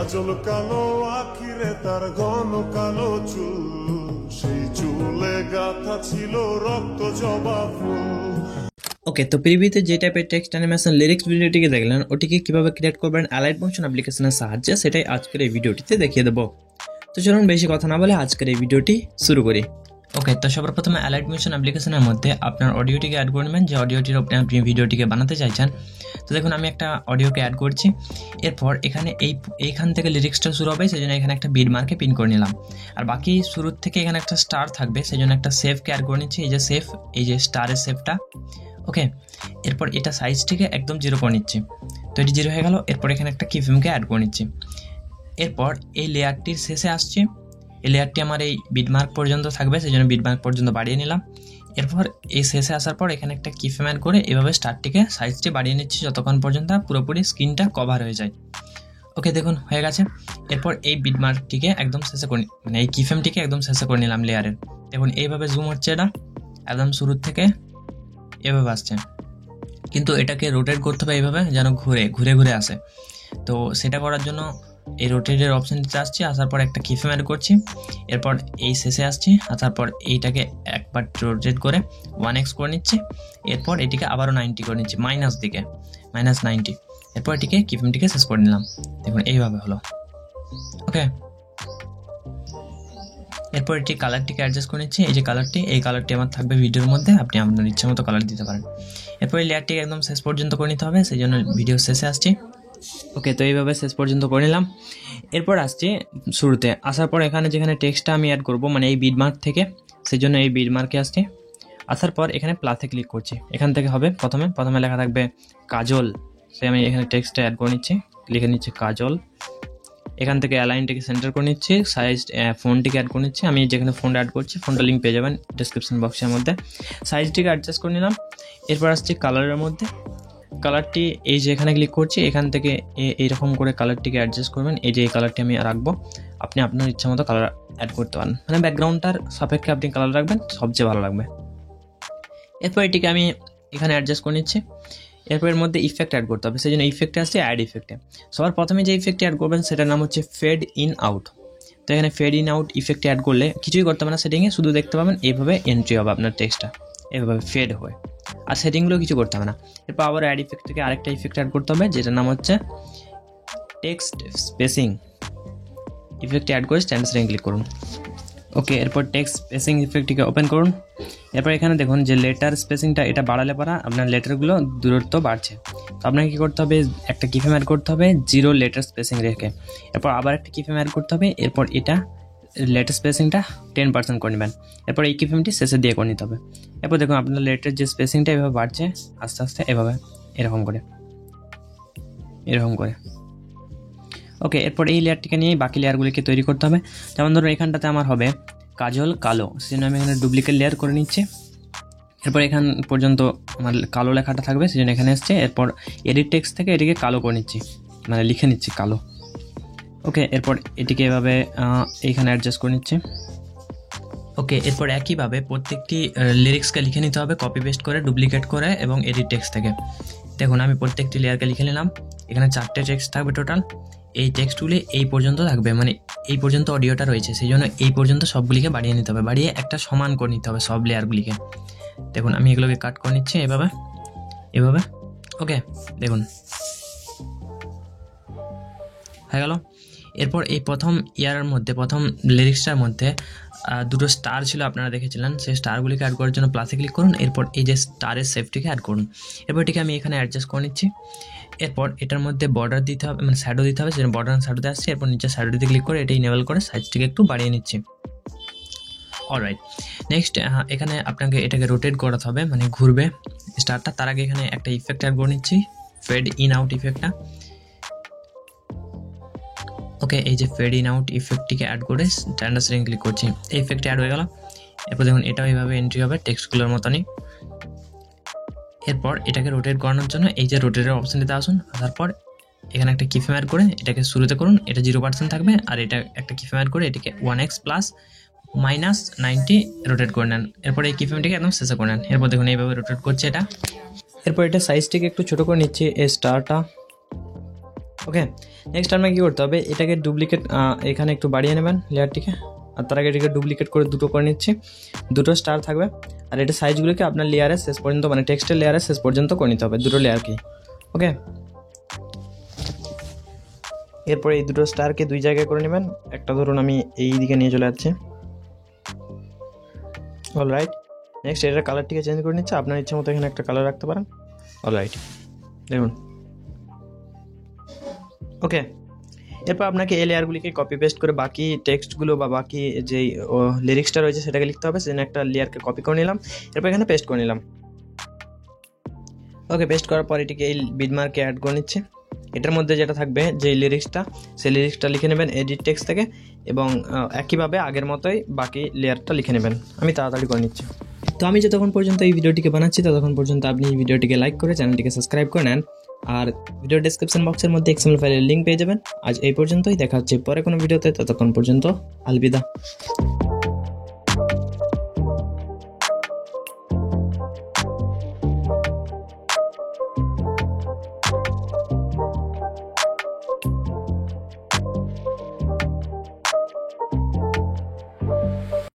কাজল কালো আখিরে তার ঘন কালো চুল, সেই চুলে গাথা ছিল রক্ত জবা ফুল। ওকে, তো প্রিভিউতে যে টাইপের টেক্সট অ্যানিমেশন লিরিক্স ভিডিওটিকে দেখলেন, ওটিকে কিভাবে ক্রিয়েট করবেন অ্যালাইট মোশন অ্যাপ্লিকেশনের সাহায্যে, সেটাই আজকের এই ভিডিওটিতে দেখিয়ে দেবো। তো চলুন বেশি কথা না বলে আজকের এই ভিডিওটি শুরু করি। ওকে, তো সবার প্রথমে অ্যালাইট মোশন অ্যাপ্লিকেশনের মধ্যে আপনার অডিওটিকে অ্যাড করে নেবেন, যে অডিওটির উপরে আপনি ভিডিওটিকে বানাতে চাইছেন। তো দেখুন আমি একটা অডিওকে অ্যাড করছি। এরপর এখানে এইখান থেকে লিরিক্সটা শুরু হবে, সেই জন্য এখানে একটা বিট মার্কে পিন করে নিলাম। আর বাকি শুরুর থেকে এখানে একটা স্টার থাকবে, সেই জন্য একটা সেফকে অ্যাড করে নিচ্ছি। এই যে সেফ, এই যে স্টারের সেফটা। ওকে, এরপর এটা সাইজটিকে একদম 0 করে নিচ্ছি। তো এটি 0 হয়ে গেল। এরপর এখানে একটা কিফ্রেমকে অ্যাড করে নিচ্ছি। এরপর এই লেয়ারটির শেষে আসছি। এই লেয়ারটি আমার এই বিটমার্ক পর্যন্ত থাকবে, সেই জন্য বিটমার্ক পর্যন্ত বাড়িয়ে নিলাম। এরপর এই শেষে আসার পর এখানে একটা কিফ্রেম অ্যাড করে এভাবে স্টারটিকে সাইজটি বাড়িয়ে নিচ্ছি যতক্ষণ পর্যন্ত পুরোপুরি স্ক্রিনটা কভার হয়ে যায়। ওকে, দেখুন হয়ে গেছে। এরপর এই বিটমার্কটিকে একদম শেষে করে, মানে এই কিফ্রেমটিকে একদম শেষে করে নিলাম লেয়ারের। দেখুন এইভাবে জুম হচ্ছে, এটা একদম শুরুর থেকে এভাবে আসছে, কিন্তু এটাকে রোটেট করতে হবে এইভাবে যেন ঘুরে ঘুরে ঘুরে আসে। তো সেটা করার জন্য এই রোটেটের অপশানটিতে আসছি, আসার পর একটা কিফ্রেম অ্যাড করছি। এরপর এই শেষে আসছি, আসার পর এইটাকে একবার রোটেট করে 1x করে নিচ্ছি। এরপর এটিকে আবারও 90 করে নিচ্ছি, মাইনাস দিকে -90। এরপর এটিকে কিফ্রেমটিকে শেষ করে নিলাম। দেখুন এইভাবে হলো। ওকে, এরপর এটি কালারটিকে অ্যাডজাস্ট করে নিচ্ছি। এই যে কালারটি, এই কালারটি আমার থাকবে ভিডিওর মধ্যে, আপনি আপনার ইচ্ছা মতো কালার দিতে পারেন। এরপর এই লেয়ারটিকে একদম শেষ পর্যন্ত করে নিতে হবে, সেই জন্য ভিডিও শেষে আসছি। ওকে, তো এইভাবে শেষ পর্যন্ত করে নিলাম। এরপর আসছি শুরুতে। আসার পর এখানে যেখানে টেক্সটটা আমি অ্যাড করব, মানে এই বিটমার্ক থেকে, সেই জন্য এই বিটমার্কে আসছি। আসার পর এখানে প্লাসে ক্লিক করছি। এখান থেকে হবে প্রথমে লেখা থাকবে কাজল, সে আমি এখানে টেক্সটটা অ্যাড করে নিচ্ছি, লিখে নিচ্ছি কাজল। এখান থেকে অ্যালাইনটিকে সেন্টার করে নিচ্ছি, সাইজ ফোনটিকে অ্যাড করে নিচ্ছি। আমি যেখানে ফোনটা অ্যাড করছি, ফোনটা লিঙ্ক পেয়ে যাবেন ডিসক্রিপশন বক্সের মধ্যে। সাইজটিকে অ্যাডজাস্ট করে নিলাম। এরপর আসছি কালারের মধ্যে। কালারটি এই যে এখানে ক্লিক করছি, এখান থেকে এইরকম করে কালারটিকে অ্যাডজাস্ট করবেন। এই যে এই কালারটি আমি রাখবো, আপনি আপনার ইচ্ছা মতো কালার অ্যাড করতে পারেন, মানে ব্যাকগ্রাউন্ডটার সাপেক্ষে আপনি কালার রাখবেন, সবচেয়ে ভালো লাগবে। এরপর এটিকে আমি এখানে অ্যাডজাস্ট করে নিচ্ছি। এরপর এর মধ্যে ইফেক্ট অ্যাড করতে হবে, সেই জন্য ইফেক্টে আসছে অ্যাড ইফেক্টে। সবার প্রথমে যে ইফেক্টটি অ্যাড করবেন সেটার নাম হচ্ছে ফেড ইন আউট। তো এখানে ফেড ইন আউট ইফেক্টে অ্যাড করলে কিছুই করতে হবে না সেটিংয়ে, শুধু দেখতে পাবেন এইভাবে এন্ট্রি হবে আপনার টেক্সটটা, এভাবে ফেড হয়, আর সেটিংগুলো কিছু করতে হবে না। এরপর আবার অ্যাড ইফেক্ট থেকে আরেকটা ইফেক্ট অ্যাড করতে হবে, যেটার নাম হচ্ছে টেক্সট স্পেসিং। ইফেক্টটি অ্যাড করে স্ট্যান্ড সেটিং ক্লিক করুন। ওকে, এরপর টেক্সট স্পেসিং ইফেক্টটিকে ওপেন করুন। এরপর এখানে দেখুন যে লেটার স্পেসিংটা, এটা বাড়ালে পরা আপনার লেটারগুলো দূরত্ব বাড়ছে। তো আপনাকে কী করতে হবে, একটা কিফ্রেম অ্যাড করতে হবে 0 লেটার স্পেসিং রেখে। এরপর আবার একটা কিফ্রেম অ্যাড করতে হবে। এরপর এটা লেটার স্পেসিংটা 10% করে নেবেন। এরপর এই কিফ্রেমটি শেষে দিয়ে করে নিতে হবে। এরপর দেখুন আপনার লেটার যে স্পেসিংটা এভাবে বাড়ছে আস্তে আস্তে, এভাবে এরকম করে। ওকে, এরপর এই লেয়ারটিকে নিয়ে বাকি লেয়ারগুলিকে তৈরি করতে হবে। যেমন ধরুন এখানটাতে আমার হবে কাজল কালো, সেজন্য আমি এখানে ডুপ্লিকেট লেয়ার করে নিচ্ছি। এরপর এখান পর্যন্ত আমার কালো লেখাটা থাকবে, সেজন্য এখানে এসছে। এরপর এডিট টেক্সট থেকে এটিকে কালো করে নিচ্ছি, মানে লিখে নিচ্ছি কালো। ওকে, এরপর এটিকে এভাবে এইখানে অ্যাডজাস্ট করে নিচ্ছি। ওকে, এরপর একইভাবে প্রত্যেকটি লিরিক্সকে লিখে নিতে হবে, কপি পেস্ট করে, ডুপ্লিকেট করে এবং এডিট টেক্সট থেকে। দেখুন আমি প্রত্যেকটি লেয়ারকে লিখে নিলাম। এখানে 4টে টেক্সট থাকবে টোটাল। এই টেক্সটগুলি এই পর্যন্ত থাকবে, মানে এই পর্যন্ত অডিওটা রয়েছে, সেই জন্য এই পর্যন্ত সবগুলিকে বাড়িয়ে নিতে হবে, বাড়িয়ে একটা সমান করে নিতে হবে সব লেয়ারগুলিকে। দেখুন আমি এগুলোকে কাট করে নিচ্ছি এভাবে। ওকে, দেখুন হয়ে গেল। এরপর এই প্রথম লিরিক্সটার মধ্যে 2টো স্টার ছিল, আপনারা দেখেছিলেন। সেই স্টারগুলিকে অ্যাড করার জন্য প্লাসে ক্লিক করুন। এরপর এই যে স্টারের সেফটিকে অ্যাড করুন। এরপর এটিকে আমি এখানে অ্যাডজাস্ট করে নিচ্ছি। এরপর এটার মধ্যে বর্ডার দিতে হবে, মানে শ্যাডো দিতে হবে, সেজন্য বর্ডার শ্যাডোতে আসছে। এরপর নিচে শ্যাডোতে ক্লিক করে এটা ইনেবল করে সাইজটিকে একটু বাড়িয়ে নিচ্ছি। অলরাইট, নেক্সট এখানে আপনাকে এটাকে রোটেট করাতে হবে, মানে ঘুরবে স্টারটা। তার আগে এখানে একটা ইফেক্ট অ্যাড করে নিচ্ছি, ফেড ইন আউট ইফেক্টটা। ওকে, এই যে ফেড ইন আউট ইফেক্টটিকে অ্যাড করে স্ট্যান্ড সেটিং ক্লিক করছি, এই ইফেক্টটি অ্যাড হয়ে গেল। এরপর দেখুন এটাও এইভাবে এন্ট্রি হবে টেক্সটগুলোর মতনই। এরপর এটাকে রোটেট করানোর জন্য এই যে রোটেটের অপশানটিতে আসুন। আসার পর এখানে একটা কিফ্রেম অ্যাড করে এটাকে শুরুতে করুন, এটা 0% থাকবে। আর এটা একটা কিফ্রেম অ্যাড করে এটিকে 1x প্লাস -90 রোটেট করে নেন। এরপর এই কিফ্রেমটিকে একদম শেষে করে নেন। এরপর দেখুন এইভাবে রোটেট করছে এটা। এরপর এটা সাইজটিকে একটু ছোটো করে নিচ্ছি, এই স্টারটা ওকে, নেক্সট আপনাকে কী করতে হবে, এটাকে ডুপ্লিকেট এখানে একটু বাড়িয়ে নেবেন লেয়ারটিকে, আর তার আগে এটাকে ডুপ্লিকেট করে দুটো করে নিচ্ছি, দুটো স্টার থাকবে। আর এটা সাইজগুলোকে আপনার লেয়ারের শেষ পর্যন্ত মানে টেক্সটের লেয়ারের শেষ পর্যন্ত করে নিতে হবে, দুটো লেয়ারকে। ওকে, এরপরে এই দুটো স্টারকে দুই জায়গায় করে নেবেন, একটা ধরুন আমি এই দিকে নিয়ে চলে যাচ্ছি। অলরাইট, নেক্সট এটার কালারটিকে চেঞ্জ করে নিচ্ছে, আপনার ইচ্ছে মতো এখানে একটা কালার রাখতে পারেন। অলরাইট, দেখুন। ওকে, এরপর আপনাকে এই লেয়ারগুলিকে কপি পেস্ট করে বাকি টেক্সটগুলো বা বাকি যেই লিরিক্সটা রয়েছে সেটাকে লিখতে হবে, সেজন্য একটা লেয়ারকে কপি করে নিলাম, এরপর এখানে পেস্ট করে নিলাম। ওকে, পেস্ট করার পর এটিকে এই বিটমার্কে অ্যাড করে নিচ্ছে। এটার মধ্যে যেটা থাকবে যে লিরিক্সটা, সেই লিরিক্সটা লিখে নেবেন এডিট টেক্সট থেকে, এবং একইভাবে আগের মতোই বাকি লেয়ারটা লিখে নেবেন। আমি তাড়াতাড়ি করে নিচ্ছি। তো আমি যতক্ষণ পর্যন্ত এই ভিডিওটিকে বানাচ্ছি ততক্ষণ পর্যন্ত আপনি এই ভিডিওটিকে লাইক করে চ্যানেলটিকে সাবস্ক্রাইব করে নেন, আর ভিডিও ডেসক্রিপশন বক্সের মধ্যে এক্সএমএল ফাইলের লিঙ্ক পেয়ে যাবেন। আজ এই পর্যন্তই, দেখা হচ্ছে পরে কোনো ভিডিওতে, ততক্ষণ পর্যন্ত আলবিদা।